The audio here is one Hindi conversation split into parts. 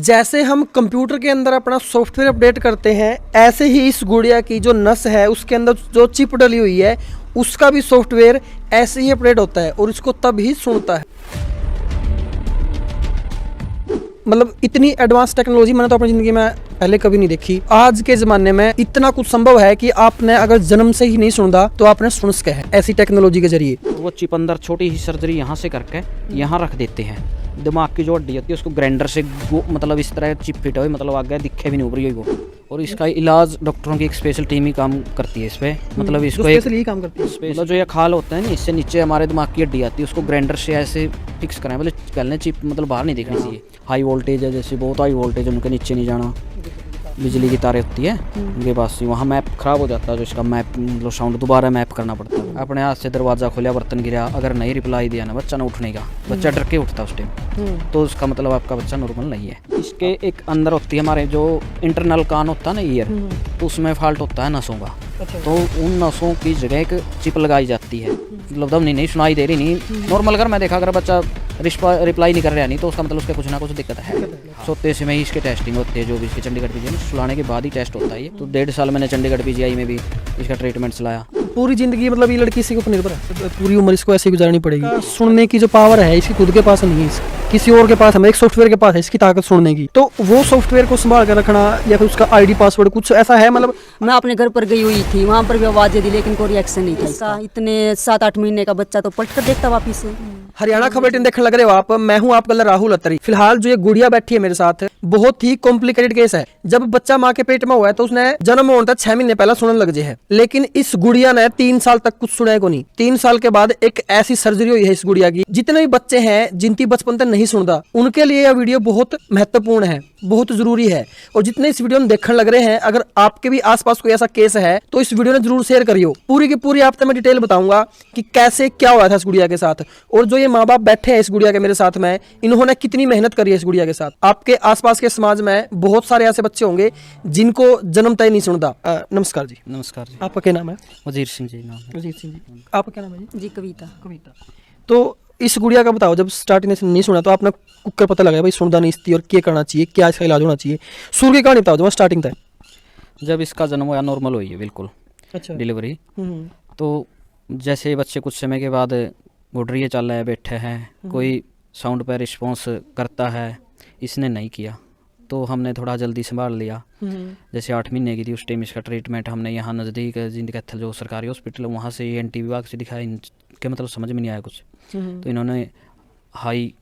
जैसे हम कंप्यूटर के अंदर अपना सॉफ्टवेयर अपडेट करते हैं, ऐसे ही इस गुड़िया की जो नस है उसके अंदर जो चिप डली हुई है उसका भी सॉफ्टवेयर ऐसे ही अपडेट होता है और इसको तब ही सुनता है। मतलब इतनी एडवांस टेक्नोलॉजी मैंने तो अपनी ज़िंदगी में पहले कभी नहीं देखी। आज के ज़माने में इतना कुछ संभव है कि आपने अगर जन्म से ही नहीं सुना तो आपने सुन सके है ऐसी टेक्नोलॉजी के जरिए। वो चिप अंदर छोटी सी सर्जरी यहाँ से करके यहाँ रख देते हैं। दिमाग की जो हड्डी होती है उसको ग्राइंडर से मतलब इस तरह चिप फिट हुई, मतलब आगे दिखे भी नहीं उभरी हुई वो। और इसका इलाज डॉक्टरों की एक स्पेशल टीम ही काम करती है इस पे। मतलब इसको एक यही काम करती है। मतलब जो ये खाल होता है ना, इससे नीचे हमारे दिमाग की हड्डी आती है, उसको ग्राइंडर से ऐसे फिक्स कराएं। मतलब पहले चिप मतलब बाहर नहीं दिखनी चाहिए। हाई वोल्टेज है, जैसे बहुत हाई वोल्टेज उनके नीचे नहीं जाना। बिजली की तारें होती है उनके पास ही, वहाँ मैप खराब हो जाता है, जो इसका मैप मतलब साउंड दोबारा मैप करना पड़ता है। अपने हाथ से दरवाज़ा खोला, बर्तन गिरा, अगर नहीं रिप्लाई दिया ना बच्चा ना उठने का, बच्चा डर के उठता उस टाइम, तो उसका मतलब आपका बच्चा नॉर्मल नहीं है। इसके एक अंदर होती है हमारे जो इंटरनल कान होता है ना ईयर, तो उसमें फॉल्ट होता है नसों का। तो उन नसों की जगह एक चिप लगाई जाती है। मतलब दम नहीं सुनाई दे रही नहीं नॉर्मल, अगर मैं देखा अगर बच्चा रिप्लाई नहीं कर रहा नहीं तो उसका मतलब उसके कुछ ना कुछ दिक्कत है। सोते से में ही इसके टेस्टिंग होती है, जो भी इसके चंडीगढ़ पीजीआई में सुलाने के बाद ही टेस्ट होता है ये। तो 1.5 साल मैंने चंडीगढ़ पीजीआई में भी इसका ट्रीटमेंट चलाया। पूरी जिंदगी मतलब ये लड़की इसी के ऊपर निर्भर है, पूरी उम्र इसको ऐसे गुजारनी पड़ेगी। सुनने की जो पावर है इसकी खुद के पास नहीं है, किसी और के पास है, एक सॉफ्टवेयर के पास है इसकी ताकत सुनने की। तो वो सॉफ्टवेयर को संभाल कर रखना या फिर उसका आईडी पासवर्ड कुछ ऐसा है। मतलब मैं अपने घर पर गई हुई थी, वहाँ पर भी आवाज़ें दी लेकिन कोई रिएक्शन नहीं था इसका। इतने 7-8 महीने का बच्चा तो पलट कर देखता वापिस से। हरियाणा खबर टीम देखने लग रहे हो आप। मैं हूं आपका राहुल अत्तरी। फिलहाल जो ये गुड़िया बैठी है मेरे साथ, बहुत ही कॉम्प्लिकेटेड केस है। जब बच्चा माँ के पेट में हुआ है तो उसने जन्म होने तक 6 महीने पहले सुनने लग जाए है, लेकिन इस गुड़िया ने 3 साल तक कुछ सुना को नहीं। 3 साल के बाद एक ऐसी सर्जरी हुई है इस गुड़िया की। जितने भी बच्चे हैं जिनकी बचपन तक नहीं सुनता, उनके लिए यह वीडियो बहुत महत्वपूर्ण है, बहुत जरूरी है। और जितने इस वीडियो में देखने लग रहे हैं, अगर आपके भी आसपास कोई ऐसा केस है तो इस वीडियो ने जरूर शेयर करियो। पूरी की पूरी आपसे मैं डिटेल बताऊंगा कि कैसे क्या हुआ था इस गुड़िया के साथ, और जो ये माँ बाप बैठे हैं इस गुड़िया के मेरे साथ में, इन्होंने कितनी मेहनत करी है इस गुड़िया के साथ। आपके आसपास के समाज में बहुत सारे ऐसे बच्चे होंगे जिनको जन्म तय नहीं सुनता। नमस्कार जी। नमस्कार जी। आपका क्या नाम है? वजीर सिंह जी नाम है। वजीर सिंह जी। आपका क्या नाम है जी? जी कविता। कविता। तो इस गुड़िया का बताओ, जब स्टार्टिंग से नहीं सुना तो आपने कुकर पता लगा भाई सुनता नहीं इसकी और क्या करना चाहिए, क्या इसका इलाज होना चाहिए? शुरू की कहानी बताओ, जब स्टार्टिंग था। जब इसका जन्म हुआ नॉर्मल हुई है बिल्कुल। अच्छा। डिलीवरी तो जैसे बच्चे कुछ समय के बाद घुटरिए चल रहे हैं, बैठे हैं, कोई साउंड पर रिस्पॉन्स करता है, इसने नहीं किया तो हमने थोड़ा जल्दी संभाल लिया। जैसे 8 महीने की थी उस टाइम इसका ट्रीटमेंट हमने यहाँ नज़दीक जिंदकैथल जो सरकारी हॉस्पिटल वहाँ से ENT विभाग से दिखाया। इनके मतलब समझ में नहीं आया कुछ, तो इन्होंने हाई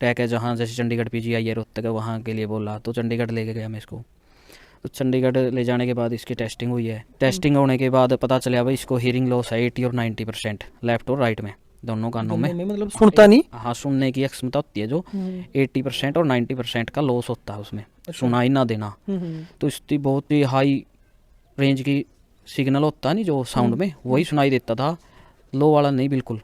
टैक है जहाँ जैसे चंडीगढ़ पीजीआई है रोहतक, वहाँ के लिए बोला, तो चंडीगढ़ लेके गया मैं इसको। तो चंडीगढ़ ले जाने के बाद इसकी टेस्टिंग हुई है। टेस्टिंग होने के बाद पता चला भाई इसको हियरिंग लॉस है 80 और 90%, लेफ्ट और राइट में, दोनों कानों में। मतलब सुनता नहीं। हाँ, सुनने की क्षमता होती है जो 80% और 90% का लॉस होता है उसमें, सुनाई ना देना। तो इसकी बहुत ही हाई रेंज की सिग्नल होता है नहीं जो साउंड में, वही सुनाई देता था, लो वाला नहीं बिल्कुल।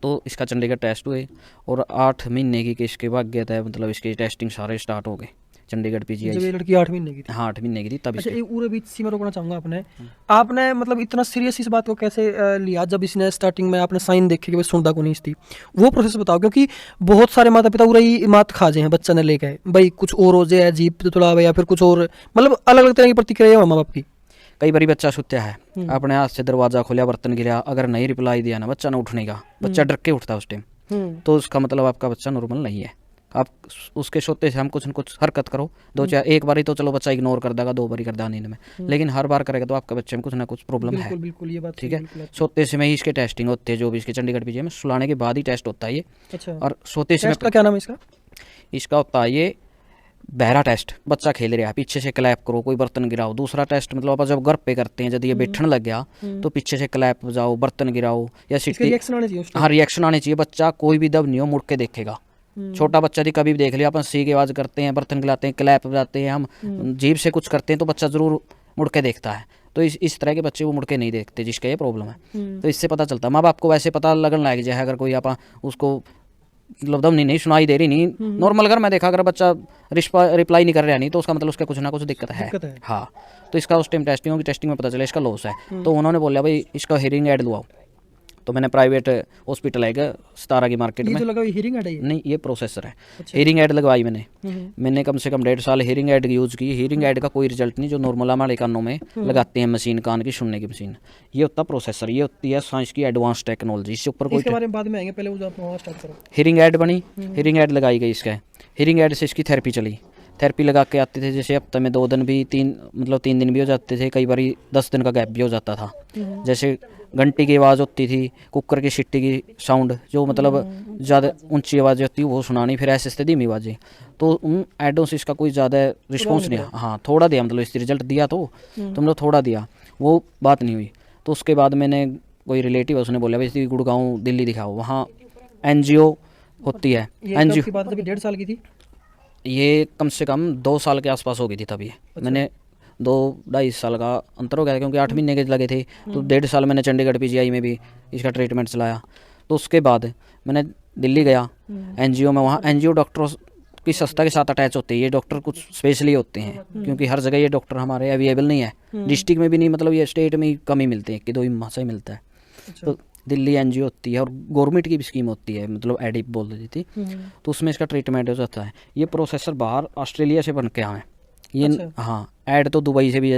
तो इसका चंडीगढ़ टेस्ट हुए और 8 महीने की इसके भाग्य था, मतलब इसकी टेस्टिंग सारे स्टार्ट हो गए चंडीगढ़ पीजीआई। जब ये लड़की 8 महीने की थी? हाँ 8 महीने की थी तब। अच्छा, पूरे बीच सी मैं रोकना चाहूँगा। आपने मतलब इतना सीरियस इस बात को कैसे लिया जब इसने स्टार्टिंग में आपने साइन देखे कि भाई सुनता को नहीं थी? वो प्रोसेस बताओ, क्योंकि बहुत सारे माता पिता पूरा ही मात खा जाए हैं बच्चा ने लेके, भाई कुछ और हो जाए, अजीब थोड़ा या फिर कुछ और, मतलब अलग अलग तरह की प्रतिक्रिया है माँ बाप की। कई बार बच्चा सुत्या है, अपने हाथ से दरवाज़ा खोला, बर्तन गिरा, अगर नहीं रिप्लाई दिया ना बच्चा ना उठने का, बच्चा डर के उठता उस टाइम, तो उसका मतलब आपका बच्चा नॉर्मल नहीं है। आप उसके सोते से हम कुछ न कुछ हरकत करो, 2-4 एक बारी तो चलो बच्चा इग्नोर कर देगा, 2 बारी कर देगा नींद में, लेकिन हर बार करेगा तो आपके बच्चे में कुछ ना कुछ प्रॉब्लम है। बिल्कुल ये बात ठीक है। सोते से में ही इसके टेस्टिंग होती है, जो भी इसके चंडीगढ़ पीजीआई में सुलाने के बाद ही टेस्ट होता है ये। अच्छा। और सोते से में का क्या नाम है इसका? इसका होता है ये बहरा टेस्ट। बच्चा खेल रहा है, पीछे से क्लैप करो, कोई बर्तन गिराओ। दूसरा टेस्ट मतलब आप जब घर पे करते हैं, यदि ये बैठने लग गया तो पीछे से क्लैप बजाओ, बर्तन गिराओ या सिटी। रिएक्शन आने चाहिए। हाँ, रिएक्शन आने चाहिए। बच्चा कोई भी दब नहीं हो, मुड़ के देखेगा। छोटा बच्चा थी, कभी भी देख लिया, अपन सी की आवाज़ करते हैं, बर्तन गिलाते हैं, क्लैप बजाते हैं, हम जीभ से कुछ करते हैं तो बच्चा ज़रूर मुड़ के देखता है। तो इस तरह के बच्चे वो मुड़ के नहीं देखते, जिसका ये प्रॉब्लम है। तो इससे पता चलता है। माँ बाप को वैसे पता लगन लग जाए अगर कोई आप उसको मतलब दम नहीं सुनाई दे रही नहीं नॉर्मल, अगर मैं देखा अगर बच्चा रिप्लाई नहीं कर रहा नहीं तो उसका मतलब उसका कुछ ना कुछ दिक्कत है। हाँ, तो इसका उस टाइम टेस्टिंग होगी, टेस्टिंग में पता चला इसका लॉस है। तो उन्होंने बोला भाई इसका हियरिंग एड लुआओ। तो मैंने प्राइवेट हॉस्पिटल है सितारा की मार्केट ये में। जो लगा हुआ हीरिंग है नहीं, ये प्रोसेसर है। हीरिंग ऐड लगवाई मैंने कम से कम 1.5 साल हीरिंग ऐड यूज़ की। हीरिंग ऐड का कोई रिजल्ट नहीं, जो नॉर्मल हमारे कानों में लगाते हैं मशीन, कान की सुनने की मशीन। ये होता प्रोसेसर, ये होती है साइंस की एडवांस टेक्नोलॉजी। इससे ऊपर कोई इसके बारे में बाद में आएंगे, पहले वो आप वहाँ स्टार्ट करो। हीरिंग ऐड बनी, हीरिंग ऐड लगाई गई इसका। हीरिंग ऐड से इसकी थेरेपी चली। थेरेपी लगा के आते थे, जैसे हफ्ते में 2 दिन भी, 3 दिन भी हो जाते थे, कई बार 10 दिन का गैप भी हो जाता था। जैसे घंटी की आवाज़ होती थी, कुकर की सीटी की साउंड, जो मतलब ज़्यादा ऊंची आवाज़ें होती है वो सुनानी, फिर ऐसे से धीमी आवाज़ें। तो उन एडों से इसका कोई ज़्यादा रिस्पॉन्स नहीं। हाँ, थोड़ा दिया, मतलब इससे रिजल्ट दिया तो मतलब थोड़ा दिया, वो बात नहीं हुई। तो उसके बाद मैंने, कोई रिलेटिव है उसने बोला भाई गुड़गांव दिल्ली दिखाओ, वहाँ एनजीओ होती है। एनजीओ की बात जब 1.5 साल की थी, ये कम से कम 2 साल के आसपास हो गई थी तभी। मैंने 2-2.5 साल का अंतर हो गया था, क्योंकि 8 महीने के लगे थे। तो 1.5 साल मैंने चंडीगढ़ पीजीआई में भी इसका ट्रीटमेंट चलाया। तो उसके बाद मैंने दिल्ली गया एनजीओ में। वहाँ एनजीओ डॉक्टरों की संस्था के साथ अटैच होते हैं। ये डॉक्टर कुछ स्पेशली होते हैं, क्योंकि हर जगह ये डॉक्टर हमारे अवेलेबल नहीं है। डिस्ट्रिक्ट में भी नहीं, मतलब ये स्टेट में कम ही मिलते हैं, कि 2 ही वहाँ से मिलता है। तो दिल्ली एनजीओ होती है, और गवर्नमेंट की भी स्कीम होती है, मतलब एडिप बोल रही थी। तो उसमें इसका ट्रीटमेंट हो जाता है। ये प्रोसेसर बाहर ऑस्ट्रेलिया से बन के आए हैं ये। हाँ, ऐड तो दुबई से भी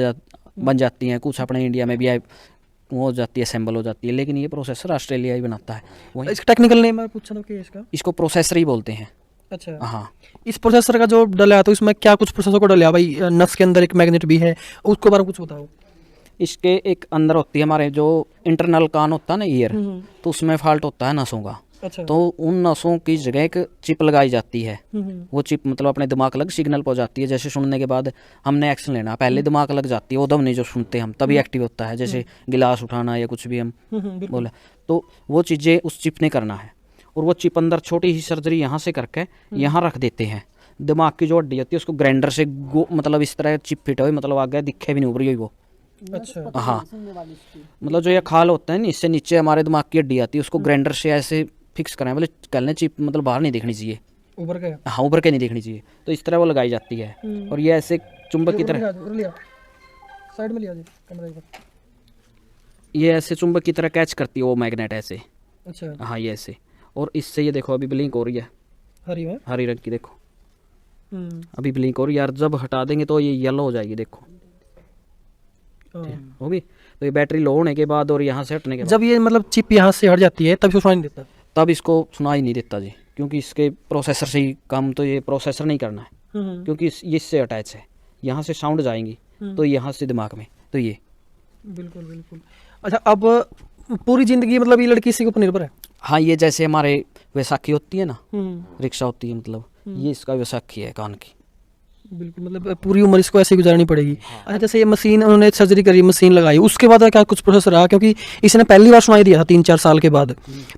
बन जाती हैं, कुछ अपने इंडिया में भी वो हो जाती है, असेंबल हो जाती है, लेकिन ये प्रोसेसर ऑस्ट्रेलिया ही बनाता है। वही इसका टेक्निकल नेम मैं पूछा था कि इसका, इसको प्रोसेसर ही बोलते हैं। अच्छा हाँ, इस प्रोसेसर का जो डला है, तो इसमें क्या कुछ प्रोसेसर को डला भाई? नस के अंदर एक मैग्नेट भी है, उसके बारे में कुछ बताओ। इसके एक अंदर होती है हमारे जो इंटरनल कान होता है ना, ईयर, तो उसमें फॉल्ट होता है नसों का। अच्छा। तो उन नसों की जगह एक चिप लगाई जाती है। वो चिप मतलब अपने दिमाग लग सिग्नल पहुंचाती है। जैसे सुनने के बाद हमने एक्शन लेना, पहले दिमाग लग जाती है, वो दम नहीं जो सुनते हम तभी एक्टिव होता है। जैसे गिलास उठाना या कुछ भी हम बोला, तो वो चीज़ें उस चिप ने करना है। और वो चिप अंदर छोटी सी सर्जरी यहाँ से करके यहाँ रख देते हैं। दिमाग की जो हड्डी होती है उसको ग्राइंडर से मतलब इस तरह चिप फिट हो, मतलब आगे दिखे भी नहीं उभरी हुई वो। अच्छा। हाँ, मतलब जो ये खाल होता है ना, इससे नीचे हमारे दिमाग की हड्डी आती है, उसको ग्राइंडर से ऐसे फिक्स कराएं, बोले कहने चिप मतलब बाहर नहीं देखनी चाहिए, ऊपर का? हाँ, ऊपर के नहीं देखनी चाहिए। तो इस तरह वो लगाई जाती है। और ये ऐसे चुंबक की तरह, साइड में लिया कैमरा इधर। ये ऐसे चुंबक की तरह कैच करती है वो मैग्नेट ऐसे। अच्छा। हाँ, ये ऐसे। और इससे ये देखो अभी ब्लिंक हो रही है, हरी में। हरी रंग की देखो, अभी ब्लिंक हो रही है यार। जब हटा देंगे तो ये येलो हो जाएगी, देखो होगी। तो ये बैटरी लो होने के बाद और यहाँ से हटने के बाद, जब ये मतलब चिप यहाँ से हट जाती है तब इसको सुनाई नहीं देता? तब इसको सुनाई नहीं देता जी, क्योंकि इसके प्रोसेसर से ही काम, तो ये प्रोसेसर नहीं करना है, क्योंकि ये इससे अटैच है। यहाँ से साउंड जाएंगी तो यहाँ से दिमाग में, तो ये। बिल्कुल बिल्कुल। अच्छा, अब पूरी जिंदगी मतलब ये लड़की इसी के ऊपर निर्भर है? हाँ, ये जैसे हमारे वैसाखी होती है ना, रिक्शा होती है, मतलब ये इसका वैसाखी है कान की। बिल्कुल, मतलब पूरी उम्र इसको ऐसे ही गुजारनी पड़ेगी। अच्छा, जैसे ये मशीन उन्होंने सर्जरी करी, मशीन लगाई, उसके बाद क्या कुछ प्रोसेस रहा? क्योंकि इसने पहली बार सुनाई दिया था 3-4 साल के बाद,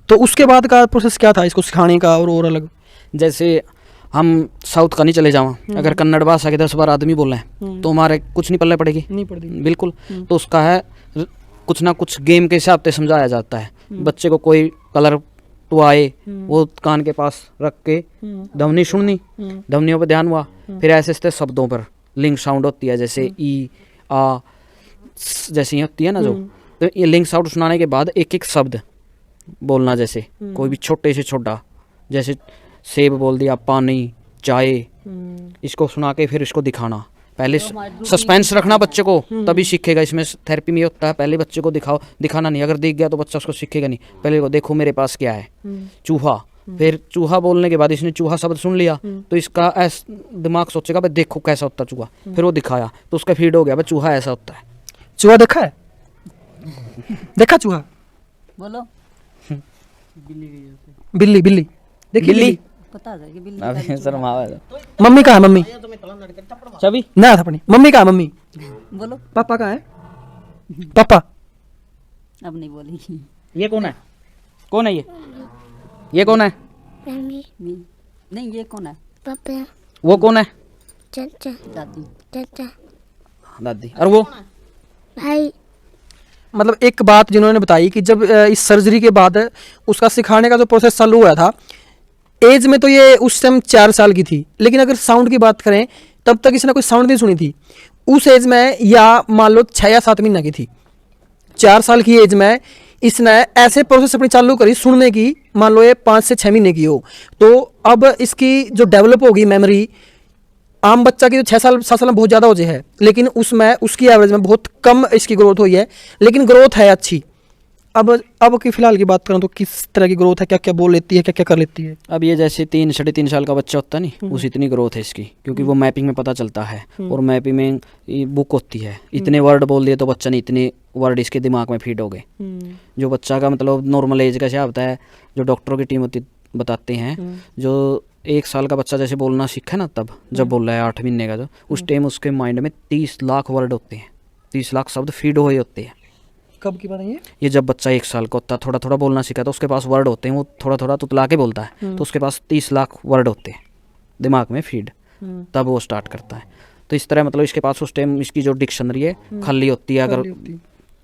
तो उसके बाद का प्रोसेस क्या था इसको सिखाने का और अलग? जैसे हम साउथ का नहीं चले जाओ, अगर कन्नड़ भाषा के 10 बार आदमी बोल रहे हैं तो हमारे कुछ नहीं पल्ले पड़ेगी, नहीं पड़ेगी। बिल्कुल। तो उसका है कुछ ना कुछ गेम के हिसाब से समझाया जाता है। बच्चे को कोई कलर तो आए, वो कान के पास रख के ध्वनि सुननी, ध्वनियों पर ध्यान हुआ, फिर ऐसे ऐसे शब्दों पर लिंक साउंड होती है, जैसे ई आ जैसी होती है ना जो, तो ये लिंक साउंड सुनाने के बाद एक एक शब्द बोलना, जैसे कोई भी छोटे से छोटा, जैसे सेब बोल दिया, पानी, चाय, इसको सुना के फिर इसको दिखाना। पहले सस्पेंस रखना बच्चे को, तभी सीखेगा। इसमें थेरेपी में होता है, पहले बच्चे को दिखाना नहीं, अगर दिख गया तो बच्चा उसको सीखेगा नहीं। पहले को देखो मेरे पास क्या है, चूहा, फिर चूहा बोलने के बाद इसने चूहा शब्द सुन लिया तो इसका दिमाग सोचेगा भाई देखो कैसा होता चूहा, फिर वो दिखाया तो उसका फीड हो गया भाई चूहा ऐसा होता है। चूहा देखा है? देखा चूहा? बोलो। बिल्ली, बिल्ली देखी? बिल्ली पता जाएगी बिल्ली। अभी शर्मावा मम्मी कहाँ है? मम्मी चबी ना था अपनी मम्मी कहाँ है? मम्मी। बोलो। पापा कहाँ है? पापा। अब नहीं बोलेगी। ये कौन है? कौन है ये कौन है? नहीं, ये कौन है? पापा, वो कौन है? चाचा, दादी। चाचा, दादी। और वो भाई। मतलब एक बात जिन्होंने बताई कि जब इस सर्जरी के बाद उसका सिखाने का जो प्रोसेस चालू हुआ था, एज में तो ये उस टाइम 4 साल की थी, लेकिन अगर साउंड की बात करें तब तक इसने कोई साउंड नहीं सुनी थी उस एज में, या मान लो 6 या 7 महीने की थी। 4 साल की एज में इसने ऐसे प्रोसेस अपनी चालू करी सुनने की, मान लो ये 5 से 6 महीने की हो, तो अब इसकी जो डेवलप होगी मेमोरी, आम बच्चा की तो 6 साल 7 साल में बहुत ज़्यादा हो जाए है, लेकिन उसमें उसकी एवरेज में बहुत कम इसकी ग्रोथ हुई है, लेकिन ग्रोथ है अच्छी। अब की फिलहाल की बात करूँ तो किस तरह की ग्रोथ है, क्या क्या बोल लेती है, क्या क्या कर लेती है? अब ये जैसे 3-3.5 साल का बच्चा होता है नहीं, उस इतनी ग्रोथ है इसकी, क्योंकि वो मैपिंग में पता चलता है, और मैपिंग में बुक होती है, इतने वर्ड बोल दिए तो बच्चा ने इतने वर्ड इसके दिमाग में फीड हो गए। जो बच्चा का मतलब नॉर्मल एज का क्या होता है, जो डॉक्टरों की टीम होती बताते हैं, जो 1 साल का बच्चा जैसे बोलना सीखा ना, तब जब बोल रहा है 8 महीने का, जो उस टाइम उसके माइंड में 30 लाख वर्ड होते हैं, 30 लाख शब्द फीड हुए होते हैं। कब की बात है ये जब बच्चा 1 साल का होता है, थोड़ा थोड़ा बोलना सीखा, तो उसके पास वर्ड होते हैं, वो थोड़ा थोड़ा तुतला के बोलता है, तो उसके पास 30 लाख वर्ड होते हैं दिमाग में फीड, तब वो स्टार्ट करता है। तो इस तरह मतलब इसके पास उस टाइम इसकी जो डिक्शनरी है खाली होती है। अगर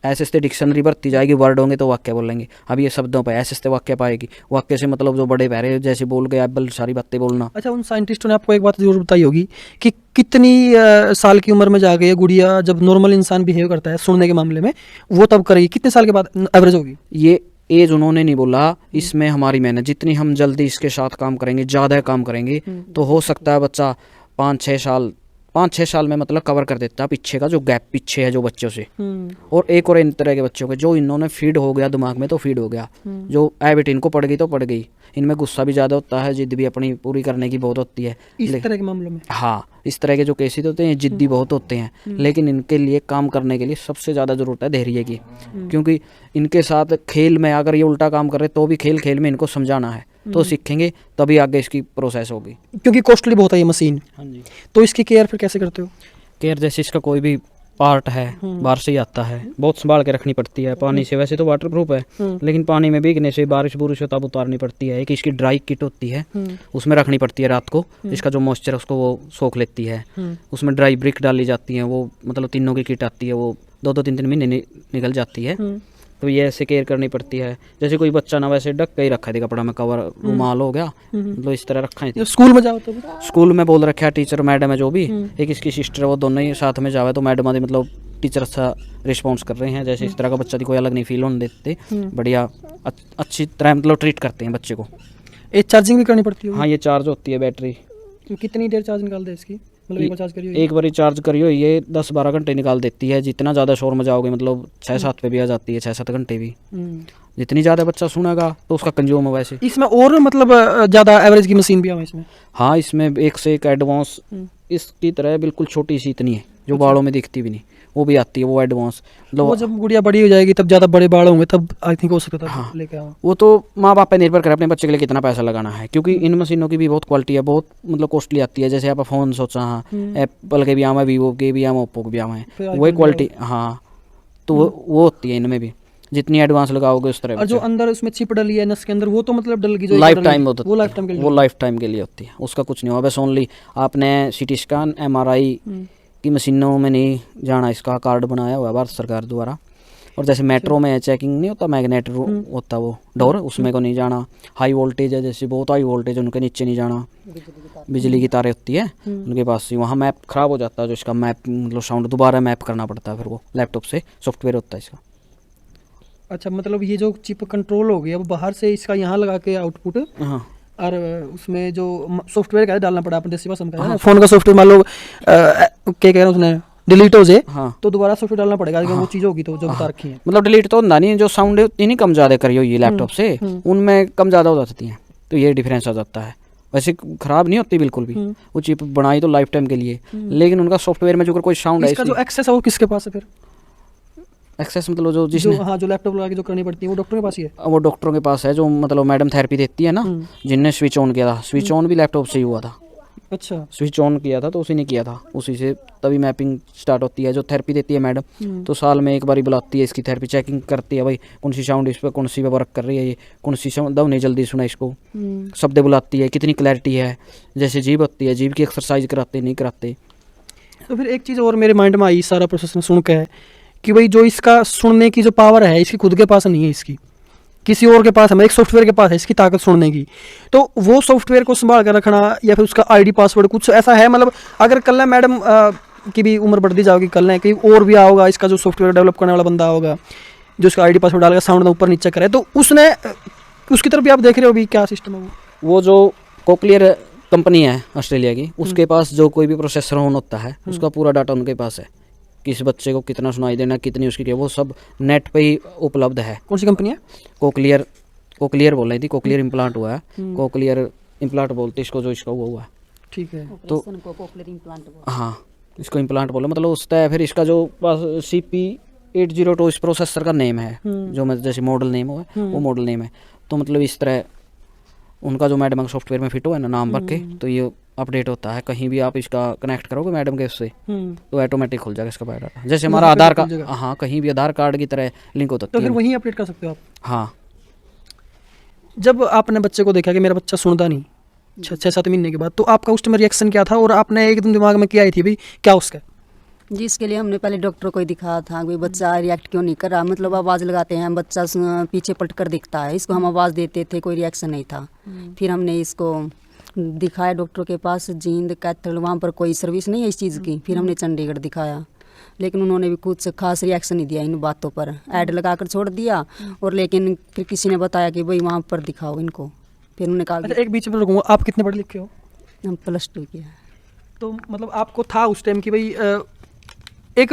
ऐसे ऐसे डिक्शनरी बढ़ती जाएगी, वर्ड होंगे तो वाक्य बोलेंगे। अब ये शब्दों पे ऐसे ऐसे वाक्य पाएगी, वाक्य से मतलब जो बड़े पैरे जैसे बोल गए एप्पल सारी बातें बोलना। अच्छा, उन साइंटिस्टों ने आपको एक बात जरूर बताई होगी कि कितनी साल की उम्र में जाके ये गुड़िया जब नॉर्मल इंसान बिहेव करता है सुनने के मामले में, वो तब करेगी, कितने साल के बाद एवरेज होगी? ये एज उन्होंने नहीं बोला, इसमें हमारी मेहनत, जितनी हम जल्दी इसके साथ काम करेंगे, ज़्यादा काम करेंगे, तो हो सकता है बच्चा 5-6 साल में मतलब कवर कर देता है पीछे का जो गैप पीछे है जो बच्चों से। और एक और इन तरह के बच्चों के जो इन्होंने फीड हो गया दिमाग में, तो फीड हो गया, जो हैबिट इनको पड़ गई तो पड़ गई। इनमें गुस्सा भी ज़्यादा होता है, जिद भी अपनी पूरी करने की बहुत होती है इस तरह के मामलों में। हाँ, इस तरह के जो केसेस होते हैं जिद्दी बहुत होते हैं, लेकिन इनके लिए काम करने के लिए सबसे ज़्यादा ज़रूरत है धैर्य की, क्योंकि इनके साथ खेल में अगर ये उल्टा काम करे तो भी खेल में इनको समझाना है, तो सीखेंगे तभी आगे इसकी प्रोसेस होगी, क्योंकि कॉस्टली बहुत है ये मशीन। हाँ जी। तो इसकी केयर फिर कैसे करते हो? केयर जैसे इसका कोई भी पार्ट है बाहर से ही आता है, बहुत संभाल के रखनी पड़ती है। पानी से वैसे तो वाटर प्रूफ है, लेकिन पानी में भीगने से बारिश बुरिश तब उतारनी पड़ती है। एक इसकी ड्राई किट होती है, उसमें रखनी पड़ती है रात को, इसका जो मॉइस्चर है उसको वो सोख लेती है। उसमें ड्राई ब्रिक डाली जाती है, वो मतलब तीनों की किट आती है, वो 2-3 महीने निकल जाती है। तो ये ऐसे केयर करनी पड़ती है। जैसे कोई बच्चा ना वैसे ढक के ही रखा थी कपड़ा में, कवर रुमाल हो गया, मतलब इस तरह रखा है। स्कूल में जाओ तो स्कूल में बोल रखा है टीचर मैडम है जो भी, एक इसकी सिस्टर है, वो दोनों ही साथ में जावे तो मैडम आदि मतलब टीचर अच्छा रिस्पॉन्स कर रहे हैं। जैसे इस तरह का बच्चा कोई अलग नहीं फील होने देते, बढ़िया अच्छी तरह मतलब ट्रीट करते हैं बच्चे को। ये चार्जिंग भी करनी पड़ती है? हाँ, ये चार्ज होती है बैटरी। कितनी देर चार्ज निकाल दे इसकी? मतलब एक बार चार्ज करियो ये 10-12 घंटे निकाल देती है। जितना ज़्यादा शोर मचाओगे मतलब 6-7 पे भी आ जाती है, 6-7 घंटे भी। जितनी ज़्यादा बच्चा सुनेगा तो उसका कंज्यूम है। वैसे इसमें और मतलब ज़्यादा एवरेज की मशीन भी है इसमें? हाँ, इसमें एक से एक एडवांस इसकी तरह बिल्कुल छोटी सी इतनी है जो बालों में दिखती भी नहीं, वो भी आती है, वो एडवांस। मतलब वो जब गुड़िया बड़ी हो जाएगी तब ज़्यादा बड़े बाल होंगे तब आई थिंक हो सकता है। हाँ, लेके आओ। वो तो माँ बाप पे निर्भर करे अपने बच्चे के लिए कितना पैसा लगाना है, क्योंकि इन मशीनों की भी बहुत क्वालिटी है, बहुत मतलब कॉस्टली आती है। जैसे आप फ़ोन सोचा, हाँ एप्पल के भी आम है, वीवो के भी आम, ओप्पो के भी आम है, वही क्वालिटी। हाँ, तो वो होती है इनमें भी, जितनी एडवांस लगाओगे उस तरह। और जो अंदर उसमें चिप डली है नस के अंदर, वो तो मतलब डल गई, जो लाइफ टाइम वो लाइफ टाइम के लिए, वो लाइफ टाइम के लिए होती है, उसका कुछ नहीं होगा। बस ओनली आपने सीटी स्कैन MRI की मशीनों में नहीं जाना, इसका कार्ड बनाया हुआ है भारत सरकार द्वारा। और जैसे मेट्रो में चेकिंग नहीं होता, मैग्नेट होता वो डोर, उसमें को नहीं जाना। हाई वोल्टेज है, जैसे बहुत हाई वोल्टेज उनके नीचे नहीं जाना, बिजली की तारें होती है उनके पास ही, वहाँ मैप ख़राब हो जाता है, जो इसका मैप मतलब साउंड दोबारा मैप करना पड़ता है, फिर वो लैपटॉप से सॉफ्टवेयर होता है इसका। अच्छा, मतलब ये जो चिप कंट्रोल हो गया, अब बाहर से इसका यहाँ लगा के आउटपुट, हाँ, और उसमें जो सॉफ्टवेयर का डालना पड़ा अपने देसी भाषा में, हाँ, फोन का सॉफ्टवेयर मान लो क्या कह रहे हैं उसने डिलीट हो जाए, हाँ, तो दोबारा सॉफ्टवेयर डालना पड़ेगा। हाँ, वो चीज़ होगी तो जो बता रखी है, मतलब डिलीट तो होता नहीं, जो साउंड होती नहीं कम ज़्यादा करी हुई लैपटॉप से, उनमें कम ज़्यादा हो जाती हैं, तो ये डिफरेंस आ जाता है। वैसे ख़राब नहीं होती बिल्कुल भी, वो चिप बनाई तो लाइफ टाइम के लिए, लेकिन उनका सॉफ्टवेयर में जो कोई साउंड है, इसका जो एक्सेस है वो किसके पास है फिर? एक्सेस मतलब जो जिसने हाँ, जो लैपटॉप लगा के जो करनी पड़ती है वो डॉक्टर के पास ही है? वो डॉक्टरों के पास है, जो मतलब मैडम थेरेपी देती है ना, जिनने स्विच ऑन किया था, स्विच ऑन भी लैपटॉप से ही हुआ था। अच्छा, स्विच ऑन किया था तो उसी ने किया था, उसी से तभी मैपिंग स्टार्ट होती है। जो थेरेपी देती है मैडम, तो साल में एक बार ही बुलाती है, इसकी थेरेपी चेकिंग करती है, भाई कौन सी साउंड इस पर कौन सी पे वर्क कर रही है, ये कौन सी साउंड दो नहीं जल्दी सुना इसको, शब्द बुलाती है, कितनी क्लैरिटी है। जैसे जीभ होती है, जीभ की एक्सरसाइज कराते नहीं कराते। तो फिर एक चीज़ और मेरे माइंड में आई सारा प्रोसेस में सुन के कि भाई जो इसका सुनने की जो पावर है इसकी खुद के पास नहीं है, इसकी किसी और के पास है, एक सॉफ्टवेयर के पास है इसकी ताकत सुनने की। तो वो सॉफ्टवेयर को संभाल कर रखना या फिर उसका ID पासवर्ड कुछ ऐसा है, मतलब अगर कल मैडम की भी उम्र बढ़ती जाओगी, कल कहीं और भी आओगा इसका जो सॉफ्टवेयर डेवलप करने वाला बंदा होगा, जो उसका आईडी पासवर्ड डालेगा, साउंड ऊपर नीचे करे, तो उसने उसकी तरफ भी आप देख रहे हो अभी क्या सिस्टम है वो जो कोक्लियर कंपनी है ऑस्ट्रेलिया की, उसके पास जो कोई भी प्रोसेसर ऑन होता है उसका पूरा डाटा उनके पास है। किस बच्चे को कितना सुनाई देना, कितनी उसकी क्या, वो सब नेट पे ही उपलब्ध है। कौन सी कंपनी है? कोक्लियर बोल रही थी, कोक्लियर इम्प्लांट हुआ है, कोक्लियर इम्प्लांट बोलते इसको, जो इसका हुआ है। ठीक है। तो हाँ, इसको इम्प्लांट बोलो, मतलब उसका है। फिर इसका जो पास CP802 इस प्रोसेसर का नेम है, जो मतलब जैसे मॉडल नेम हुआ है वो मॉडल नेम है। तो मतलब इस तरह उनका जो मैडम सॉफ्टवेयर में फिट हुआ है ना नाम भर के, तो ये अपडेट होता है। कहीं भी आप इसका कनेक्ट करोगे मैडम के उससे, तो ऑटोमेटिक खुल जाएगा इसका बायोडाटा। जैसे हमारा आधार कार्ड, हाँ, कहीं भी आधार कार्ड की तरह लिंक होता है, तो फिर वहीं अपडेट कर सकते हो आप। हाँ। जब आपने बच्चे को देखा कि मेरा बच्चा सुनता नहीं 6-7 महीने के बाद, तो आपका उस टाइम रिएक्शन क्या था, और आपने एकदम दिमाग में क्या आई थी भाई क्या उसका? जी, इसके लिए हमने पहले डॉक्टर को ही दिखाया था कि बच्चा रिएक्ट क्यों नहीं कर रहा। मतलब आवाज़ लगाते हैं, बच्चा पीछे पलट कर दिखता है, इसको हम आवाज़ देते थे, कोई रिएक्शन नहीं था। फिर हमने इसको दिखाया डॉक्टर के पास, जींद कैथल, वहाँ पर कोई सर्विस नहीं है इस चीज़ की। फिर हमने चंडीगढ़ दिखाया, लेकिन उन्होंने भी कुछ खास रिएक्शन नहीं दिया इन बातों पर, ऐड लगा कर छोड़ दिया। और लेकिन फिर किसी ने बताया कि भाई वहाँ पर दिखाओ इनको। फिर उन्होंने कहा अच्छा, एक बीच में रुकूंगा, आप कितने पढ़े लिखे हो? हम +2 किया। तो मतलब आपको था उस टाइम कि भाई एक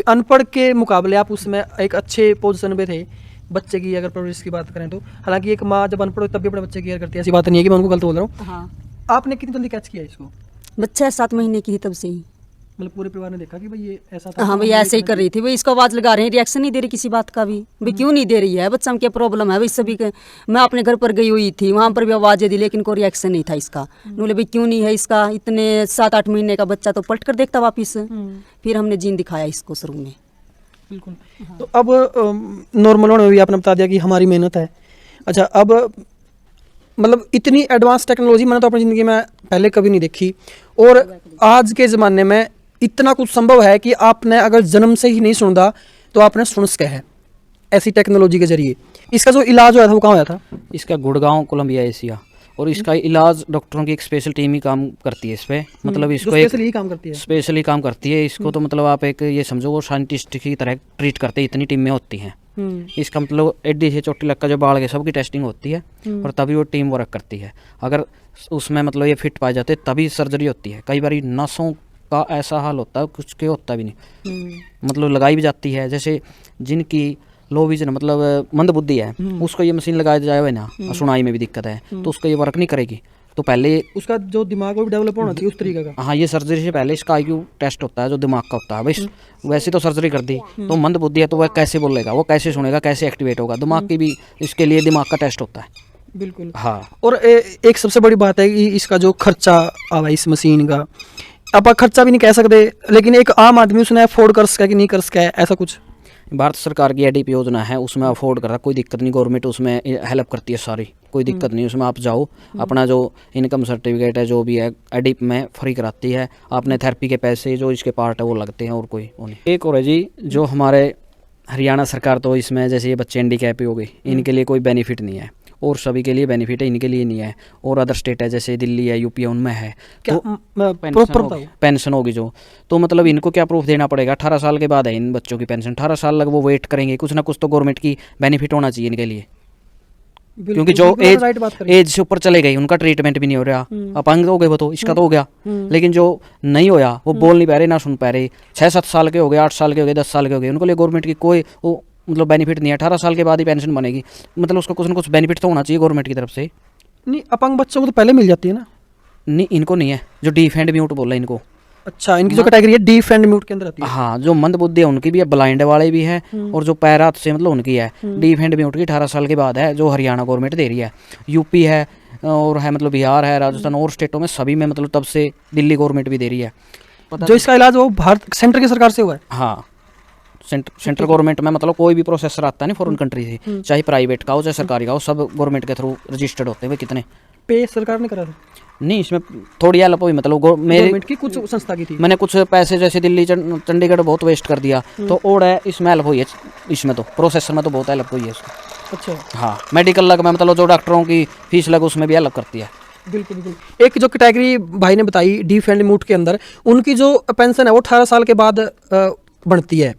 अनपढ़ के मुकाबले आप उसमें एक अच्छे पोजीशन पे थे बच्चे की अगर परवरिश की बात करें तो। हालांकि एक माँ जब अनपढ़ हो तब भी अपने बच्चे की केयर करती है, ऐसी बात नहीं है कि मैं उनको गलत बोल रहा हूँ। हाँ, आपने कितनी जल्दी कैच किया इसको? बच्चा 7 महीने की थी तब से ही। मतलब पूरे परिवार ने देखा कि भाई ये ऐसा था? हाँ भाई, ऐसे ही कर रही थी भाई, इसको आवाज़ लगा रहे हैं, रिएक्शन नहीं दे रही किसी बात का भी। भाई क्यों नहीं दे रही है, बच्चा में क्या प्रॉब्लम है भाई? सभी के, मैं अपने घर पर गई हुई थी, वहाँ पर भी आवाज़ें दी, लेकिन कोई रिएक्शन नहीं था इसका। बोले भाई क्यों नहीं है इसका, इतने 7-8 महीने का बच्चा तो पलट कर देखता वापिस। फिर हमने जीन दिखाया इसको शुरू में। बिल्कुल। तो अब नॉर्मल होने में भी आपने बता दिया कि हमारी मेहनत है। अच्छा, अब मतलब इतनी एडवांस टेक्नोलॉजी मैंने तो अपनी ज़िंदगी में पहले कभी नहीं देखी, और आज के ज़माने में इतना कुछ संभव है कि आपने अगर जन्म से ही नहीं सुनता तो आपने सुन सके है ऐसी टेक्नोलॉजी के जरिए। इसका जो इलाज हुआ था वो कहाँ हुआ था? इसका गुड़गांव कोलंबिया एशिया, और इसका इलाज डॉक्टरों की एक स्पेशल टीम ही काम करती है इस पे। मतलब इसको एक स्पेशली काम करती है। स्पेशली काम करती है इसको, तो मतलब आप एक ये समझो वो साइंटिस्ट की तरह ट्रीट करते हैं, इतनी टीमें होती हैं। इसका मतलब एडी से चोटी लग का जो बाल के सबकी टेस्टिंग होती है, और तभी वो टीम वर्क करती है। अगर उसमें मतलब ये फिट पाए जाते तभी सर्जरी होती है। कई बार नसों का ऐसा हाल होता है कुछ के होता भी नहीं, मतलब लगाई भी जाती है। जैसे जिनकी लो विजन मतलब मंद बुद्धि है, उसको ये मशीन लगाई जाए हुए ना, सुनाई में भी दिक्कत है, तो उसको ये वर्क नहीं करेगी। तो पहले उसका जो दिमाग वो भी डेवलप होना चाहिए उस तरीके का। हाँ, ये सर्जरी से पहले इसका IQ टेस्ट होता है जो दिमाग का होता है। भाई वैसे तो सर्जरी कर दी, तो मंद बुद्धि है तो वह कैसे बोलेगा, वो कैसे सुनेगा, कैसे एक्टिवेट होगा, दिमाग की भी इसके लिए दिमाग का टेस्ट होता है। बिल्कुल। हाँ। और एक सबसे बड़ी बात है कि इसका जो खर्चा आवा इस मशीन का, आप खर्चा भी नहीं कह सकते, लेकिन एक आम आदमी उसने अफोर्ड कर सका कि नहीं कर सका है, ऐसा कुछ? भारत सरकार की ADP योजना है, उसमें अफोर्ड कर रहा, कोई दिक्कत नहीं। गवर्नमेंट उसमें हेल्प करती है सारी, कोई दिक्कत नहीं। उसमें आप जाओ, अपना जो इनकम सर्टिफिकेट है जो भी है ADP में फ्री कराती है। आपने थेरेपी के पैसे जो इसके पार्ट है वो लगते हैं, और कोई वो नहीं। एक और है जी, जो हमारे हरियाणा सरकार, तो इसमें जैसे ये बच्चे हैंडीकैप हो गए, इनके लिए कोई बेनिफिट नहीं है, और सभी के लिए बेनिफिट है, इनके लिए नहीं है। और अदर स्टेट है जैसे दिल्ली है, UP है, उनमें है। क्या तो पेंशन होगी जो, तो मतलब इनको क्या प्रूफ देना पड़ेगा? 18 साल के बाद है इन बच्चों की पेंशन। 18 साल लग वो वेट करेंगे, कुछ ना कुछ तो गवर्नमेंट की बेनिफिट होना चाहिए इनके लिए, क्योंकि जो एज से ऊपर चले गए उनका ट्रीटमेंट भी नहीं हो रहा। अपंग हो गए वो, तो इसका तो हो गया, लेकिन जो नहीं होया वो बोल नहीं पा रहे, ना सुन पा रहे, 6-7 साल के हो गए, 8 साल के हो गए, 10 साल के हो गए, उनको लिए गवर्नमेंट की कोई वो मतलब बेनिफिट नहीं है। 18 साल के बाद ही पेंशन बनेगी, मतलब उसका कुछ ना कुछ बेनिफिट तो होना चाहिए गवर्नमेंट की तरफ से। नहीं, अपंग बच्चों को तो पहले मिल जाती है ना? नहीं, इनको नहीं है, जो डीफ एंड म्यूट बोल रहे हैं इनको। अच्छा, इनकी जो कैटेगरी है डीफ एंड म्यूट के अंदर आती है। हाँ, जो मंद बुद्धि है उनकी भी है, ब्लाइंड वाले भी है, और जो पैर हाथ से मतलब उनकी है। डीफ एंड म्यूट की 18 साल के बाद है, जो हरियाणा गवर्नमेंट दे रही है। UP है, और है मतलब बिहार है, राजस्थान और स्टेटों में सभी में मतलब तब से दिल्ली गवर्नमेंट भी दे रही है। जो इसका इलाज वो भारत सेंटर की सरकार से हुआ है? हाँ, सेंट्रल गवर्नमेंट में मतलब कोई भी प्रोसेसर आता है ना फॉरेन कंट्री से, चाहे प्राइवेट का हो चाहे सरकारी का हो, सब गवर्नमेंट के थ्रू रजिस्टर्ड होते हैं। कितने पे सरकार ने करा था? नहीं, इसमें थोड़ी हेल्प हुई, मतलब मेरे गवर्नमेंट की कुछ संस्था की थी। मैंने कुछ पैसे जैसे दिल्ली चंडीगढ़ बहुत वेस्ट कर दिया, तो और है इसमें हेल्प हुई है, इसमें तो प्रोसेसर में तो बहुत हेल्प हुई है इसको। अच्छा। हाँ, मेडिकल लग में मतलब जो डॉक्टरों की फीस लग उसमें भी हेल्प करती है। बिल्कुल बिल्कुल। एक जो कैटेगरी भाई ने बताई डीफ एंड म्यूट के अंदर, उनकी जो पेंशन है वो 18 साल के बाद बनती है।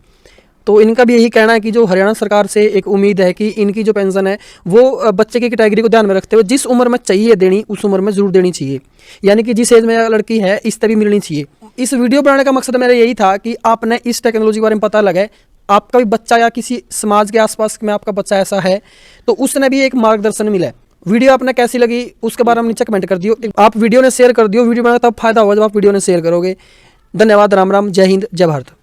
तो इनका भी यही कहना है कि जो हरियाणा सरकार से एक उम्मीद है कि इनकी जो पेंशन है वो बच्चे की कैटेगरी को ध्यान में रखते हुए जिस उम्र में चाहिए देनी उस उम्र में ज़रूर देनी चाहिए, यानी कि जिस एज में लड़की है इस तभी मिलनी चाहिए। इस वीडियो बनाने का मकसद मेरा यही था कि आपने इस टेक्नोलॉजी के बारे में पता लगे, आपका भी बच्चा या किसी समाज के आसपास में आपका बच्चा ऐसा है तो उसने भी एक मार्गदर्शन मिले। वीडियो आपने कैसी लगी उसके बारे में नीचे कमेंट कर दियो। आप वीडियो ने शेयर कर दियो, वीडियो बनाने का तब फायदा होगा जब आप वीडियो ने शेयर करोगे। धन्यवाद, राम राम, जय हिंद, जय भारत।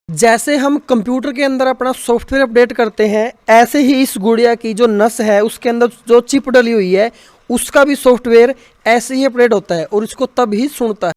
जैसे हम कंप्यूटर के अंदर अपना सॉफ्टवेयर अपडेट करते हैं, ऐसे ही इस गुड़िया की जो नस है उसके अंदर जो चिप डली हुई है उसका भी सॉफ्टवेयर ऐसे ही अपडेट होता है और इसको तब ही सुनता है।